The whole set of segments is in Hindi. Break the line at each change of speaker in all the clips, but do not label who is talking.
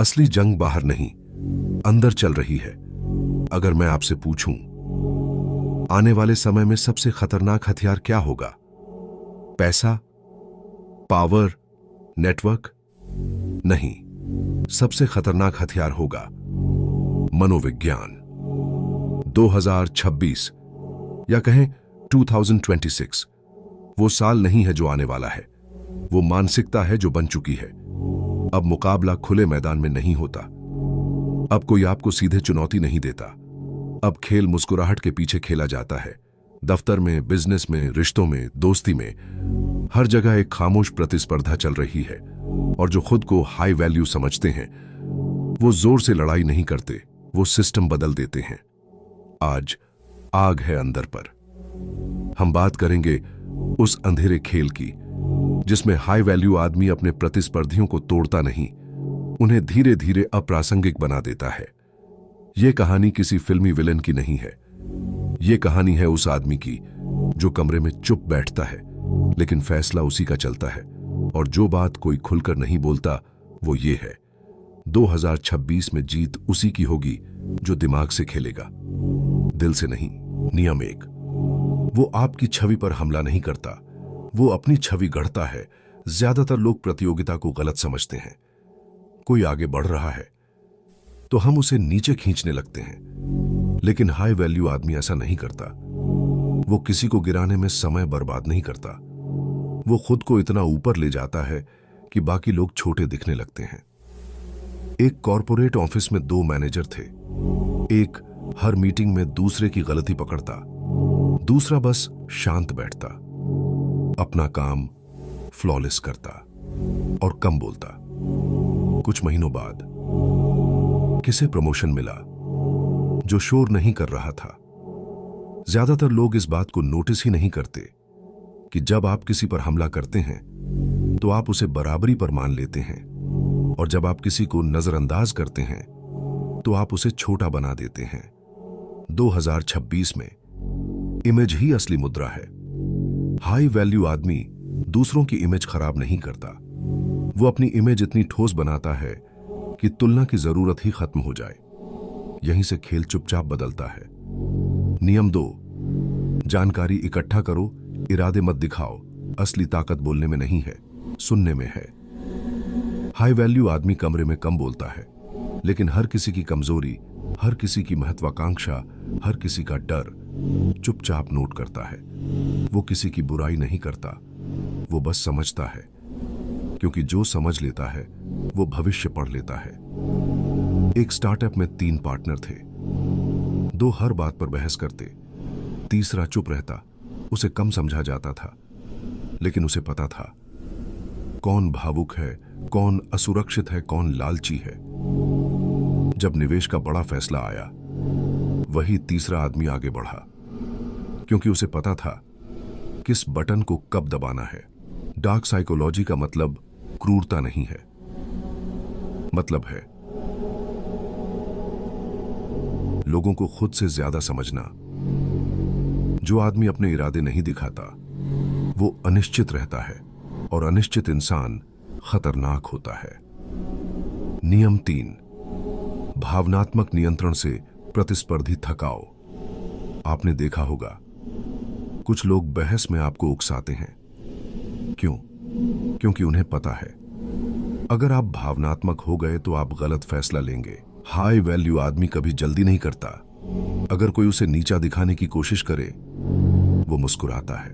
असली जंग बाहर नहीं, अंदर चल रही है। अगर मैं आपसे पूछूं, आने वाले समय में सबसे खतरनाक हथियार क्या होगा? पैसा, पावर, नेटवर्क? नहीं, सबसे खतरनाक हथियार होगा मनोविज्ञान। 2026 या कहें 2026 वो साल नहीं है जो आने वाला है, वो मानसिकता है जो बन चुकी है। अब मुकाबला खुले मैदान में नहीं होता, अब कोई आपको सीधे चुनौती नहीं देता। अब खेल मुस्कुराहट के पीछे खेला जाता है। दफ्तर में, बिजनेस में, रिश्तों में, दोस्ती में, हर जगह एक खामोश प्रतिस्पर्धा चल रही है। और जो खुद को हाई वैल्यू समझते हैं वो जोर से लड़ाई नहीं करते, वो सिस्टम बदल देते हैं। आज आग है अंदर पर। हम बात करेंगे उस अंधेरे खेल की जिसमें हाई वैल्यू आदमी अपने प्रतिस्पर्धियों को तोड़ता नहीं, उन्हें धीरे धीरे अप्रासंगिक बना देता है। यह कहानी किसी फिल्मी विलेन की नहीं है, यह कहानी है उस आदमी की जो कमरे में चुप बैठता है लेकिन फैसला उसी का चलता है। और जो बात कोई खुलकर नहीं बोलता वो ये है, 2026 में जीत उसी की होगी जो दिमाग से खेलेगा, दिल से नहीं। नियम 1, वो आपकी छवि पर हमला नहीं करता, वो अपनी छवि गढ़ता है। ज्यादातर लोग प्रतियोगिता को गलत समझते हैं। कोई आगे बढ़ रहा है तो हम उसे नीचे खींचने लगते हैं, लेकिन हाई वैल्यू आदमी ऐसा नहीं करता। वो किसी को गिराने में समय बर्बाद नहीं करता, वो खुद को इतना ऊपर ले जाता है कि बाकी लोग छोटे दिखने लगते हैं। एक कॉरपोरेट ऑफिस में 2 मैनेजर थे। एक हर मीटिंग में दूसरे की गलती पकड़ता, दूसरा बस शांत बैठता, अपना काम फ्लॉलेस करता और कम बोलता। कुछ महीनों बाद किसे प्रमोशन मिला जो शोर नहीं कर रहा था। ज्यादातर लोग इस बात को नोटिस ही नहीं करते कि जब आप किसी पर हमला करते हैं तो आप उसे बराबरी पर मान लेते हैं, और जब आप किसी को नजरअंदाज करते हैं तो आप उसे छोटा बना देते हैं। 2026 में इमेज ही असली मुद्रा है। हाई वैल्यू आदमी दूसरों की इमेज खराब नहीं करता, वो अपनी इमेज इतनी ठोस बनाता है कि तुलना की जरूरत ही खत्म हो जाए। यहीं से खेल चुपचाप बदलता है। नियम 2, जानकारी इकट्ठा करो, इरादे मत दिखाओ। असली ताकत बोलने में नहीं है, सुनने में है। हाई वैल्यू आदमी कमरे में कम बोलता है, लेकिन हर किसी की कमजोरी, हर किसी की महत्वाकांक्षा, हर किसी का डर चुपचाप नोट करता है। वो किसी की बुराई नहीं करता, वो बस समझता है, क्योंकि जो समझ लेता है वो भविष्य पढ़ लेता है। एक स्टार्टअप में 3 पार्टनर थे। 2 हर बात पर बहस करते, तीसरा चुप रहता। उसे कम समझा जाता था, लेकिन उसे पता था कौन भावुक है, कौन असुरक्षित है, कौन लालची है। जब निवेश का बड़ा फैसला आया, वही तीसरा आदमी आगे बढ़ा, क्योंकि उसे पता था किस बटन को कब दबाना है। डार्क साइकोलॉजी का मतलब क्रूरता नहीं है, मतलब है लोगों को खुद से ज्यादा समझना। जो आदमी अपने इरादे नहीं दिखाता वो अनिश्चित रहता है, और अनिश्चित इंसान खतरनाक होता है। नियम 3, भावनात्मक नियंत्रण से प्रतिस्पर्धी थकाओ। आपने देखा होगा कुछ लोग बहस में आपको उकसाते हैं। क्यों? क्योंकि उन्हें पता है अगर आप भावनात्मक हो गए तो आप गलत फैसला लेंगे। हाई वैल्यू आदमी कभी जल्दी नहीं करता। अगर कोई उसे नीचा दिखाने की कोशिश करे वो मुस्कुराता है।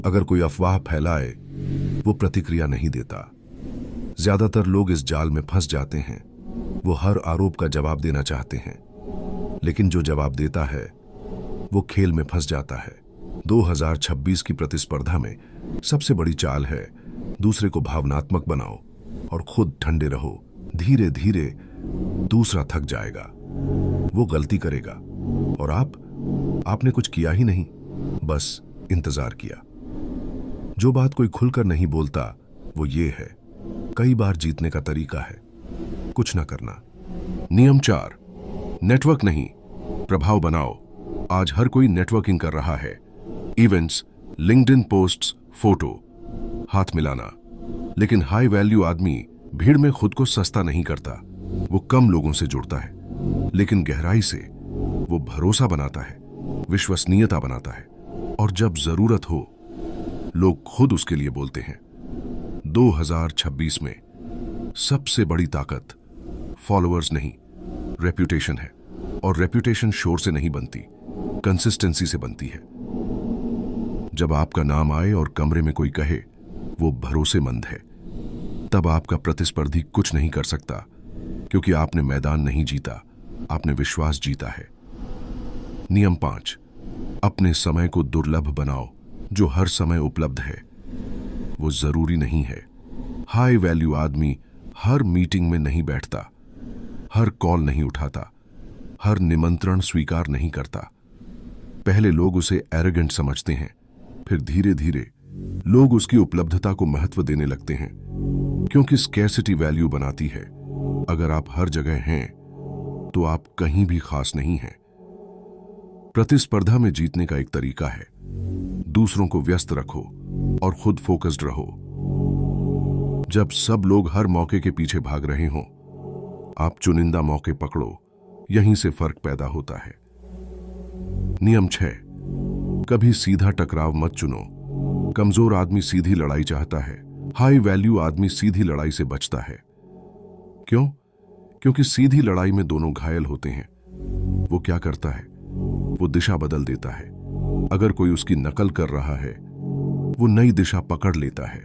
अगर कोई अफवाह फैलाए वो प्रतिक्रिया नहीं देता। ज्यादातर लोग इस जाल में फंस जाते हैं। वो हर आरोप का जवाब देना चाहते हैं, लेकिन जो जवाब देता है वो खेल में फंस जाता है। 2026 की प्रतिस्पर्धा में सबसे बड़ी चाल है दूसरे को भावनात्मक बनाओ और खुद ठंडे रहो। धीरे धीरे दूसरा थक जाएगा, वो गलती करेगा, और आपने कुछ किया ही नहीं, बस इंतजार किया। जो बात कोई खुलकर नहीं बोलता वो ये है, कई बार जीतने का तरीका है कुछ ना करना। नियम 4, नेटवर्क नहीं प्रभाव बनाओ। आज हर कोई नेटवर्किंग कर रहा है। इवेंट्स, लिंक्डइन पोस्ट्स, फोटो, हाथ मिलाना। लेकिन हाई वैल्यू आदमी भीड़ में खुद को सस्ता नहीं करता, वो कम लोगों से जुड़ता है, लेकिन गहराई से वो भरोसा बनाता है, विश्वसनीयता बनाता है, और जब जरूरत हो लोग खुद उसके लिए बोलते हैं। 2026 में सबसे बड़ी ताकत फॉलोअर्स नहीं, रेप्यूटेशन है। और रेप्यूटेशन शोर से नहीं बनती, कंसिस्टेंसी से बनती है। जब आपका नाम आए और कमरे में कोई कहे वो भरोसेमंद है, तब आपका प्रतिस्पर्धी कुछ नहीं कर सकता, क्योंकि आपने मैदान नहीं जीता, आपने विश्वास जीता है। नियम 5, अपने समय को दुर्लभ बनाओ। जो हर समय उपलब्ध है वो जरूरी नहीं है। हाई वैल्यू आदमी हर मीटिंग में नहीं बैठता, हर कॉल नहीं उठाता, हर निमंत्रण स्वीकार नहीं करता। पहले लोग उसे एरोगेंट समझते हैं, फिर धीरे धीरे लोग उसकी उपलब्धता को महत्व देने लगते हैं, क्योंकि स्कैर्सिटी वैल्यू बनाती है। अगर आप हर जगह हैं तो आप कहीं भी खास नहीं हैं। प्रतिस्पर्धा में जीतने का एक तरीका है, दूसरों को व्यस्त रखो और खुद फोकस्ड रहो। जब सब लोग हर मौके के पीछे भाग रहे हों, आप चुनिंदा मौके पकड़ो, यहीं से फर्क पैदा होता है। नियम 6, कभी सीधा टकराव मत चुनो। कमजोर आदमी सीधी लड़ाई चाहता है, हाई वैल्यू आदमी सीधी लड़ाई से बचता है। क्यों? क्योंकि सीधी लड़ाई में दोनों घायल होते हैं। वो क्या करता है? वो दिशा बदल देता है। अगर कोई उसकी नकल कर रहा है, वो नई दिशा पकड़ लेता है।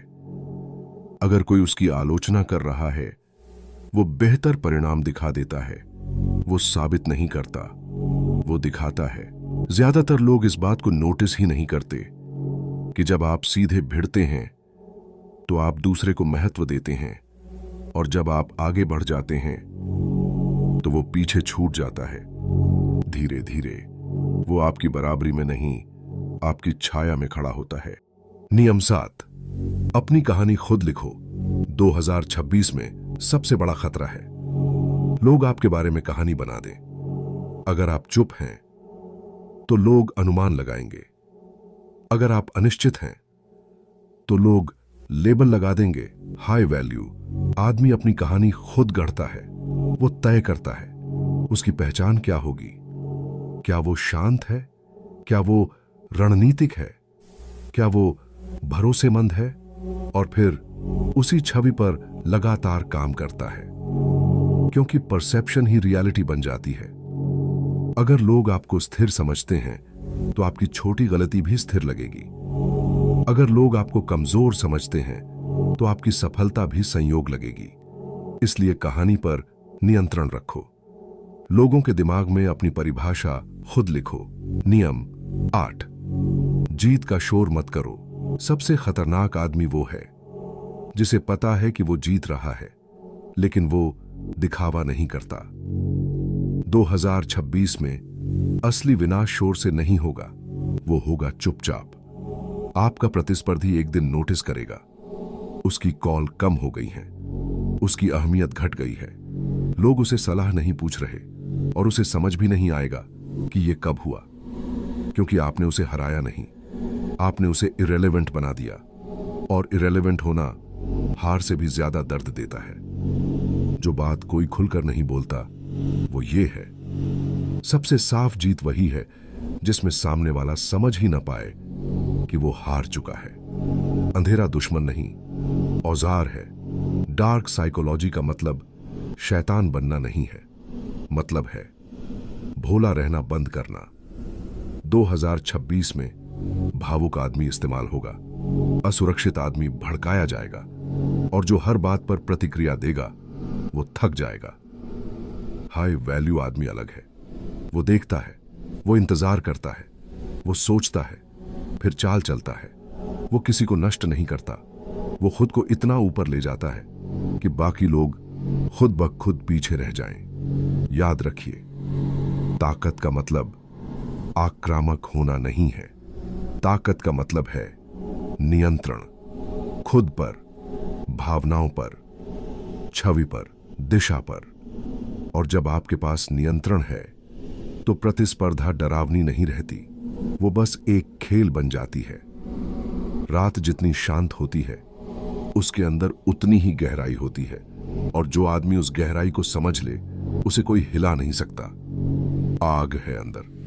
अगर कोई उसकी आलोचना कर रहा है, वो बेहतर परिणाम दिखा देता है। वो साबित नहीं करता, वो दिखाता है। ज्यादातर लोग इस बात को नोटिस ही नहीं करते कि जब आप सीधे भिड़ते हैं तो आप दूसरे को महत्व देते हैं, और जब आप आगे बढ़ जाते हैं तो वो पीछे छूट जाता है। धीरे धीरे वो आपकी बराबरी में नहीं, आपकी छाया में खड़ा होता है। नियम 7, अपनी कहानी खुद लिखो। 2026 में सबसे बड़ा खतरा है लोग आपके बारे में कहानी बना दें। अगर आप चुप हैं तो लोग अनुमान लगाएंगे। अगर आप अनिश्चित हैं तो लोग लेबल लगा देंगे। हाई वैल्यू आदमी अपनी कहानी खुद गढ़ता है, वो तय करता है उसकी पहचान क्या होगी। क्या वो शांत है? क्या वो रणनीतिक है? क्या वो भरोसेमंद है? और फिर उसी छवि पर लगातार काम करता है, क्योंकि परसेप्शन ही रियलिटी बन जाती है। अगर लोग आपको स्थिर समझते हैं तो आपकी छोटी गलती भी स्थिर लगेगी। अगर लोग आपको कमजोर समझते हैं तो आपकी सफलता भी संयोग लगेगी। इसलिए कहानी पर नियंत्रण रखो। लोगों के दिमाग में अपनी परिभाषा खुद लिखो। नियम 8, जीत का शोर मत करो। सबसे खतरनाक आदमी वो है जिसे पता है कि वो जीत रहा है, लेकिन वो दिखावा नहीं करता। 2026 में असली विनाश शोर से नहीं होगा, वो होगा चुपचाप। आपका प्रतिस्पर्धी एक दिन नोटिस करेगा, उसकी कॉल कम हो गई है, उसकी अहमियत घट गई है। लोग उसे सलाह नहीं पूछ रहे और उसे समझ भी नहीं आएगा कि ये कब हुआ, क्योंकि आपने उसे हराया नहीं, आपने उसे इरेलेवेंट बना दिया। और इरेलेवेंट होना हार से भी ज्यादा दर्द देता है। जो बात कोई खुलकर नहीं बोलता वो ये है, सबसे साफ जीत वही है जिसमें सामने वाला समझ ही ना पाए कि वो हार चुका है। अंधेरा दुश्मन नहीं, औजार है। डार्क साइकोलॉजी का मतलब शैतान बनना नहीं है, मतलब है भोला रहना बंद करना। 2026 में भावुक आदमी इस्तेमाल होगा, असुरक्षित आदमी भड़काया जाएगा, और जो हर बात पर प्रतिक्रिया देगा वो थक जाएगा। हाई वैल्यू आदमी अलग है। वो देखता है, वो इंतजार करता है, वो सोचता है, फिर चाल चलता है। वो किसी को नष्ट नहीं करता, वो खुद को इतना ऊपर ले जाता है कि बाकी लोग खुद ब खुद पीछे रह जाएं। याद रखिए, ताकत का मतलब आक्रामक होना नहीं है। ताकत का मतलब है नियंत्रण, खुद पर, भावनाओं पर, छवि पर, दिशा पर। और जब आपके पास नियंत्रण है तो प्रतिस्पर्धा डरावनी नहीं रहती, वो बस एक खेल बन जाती है। रात जितनी शांत होती है उसके अंदर उतनी ही गहराई होती है। और जो आदमी उस गहराई को समझ ले उसे कोई हिला नहीं सकता। आग है अंदर।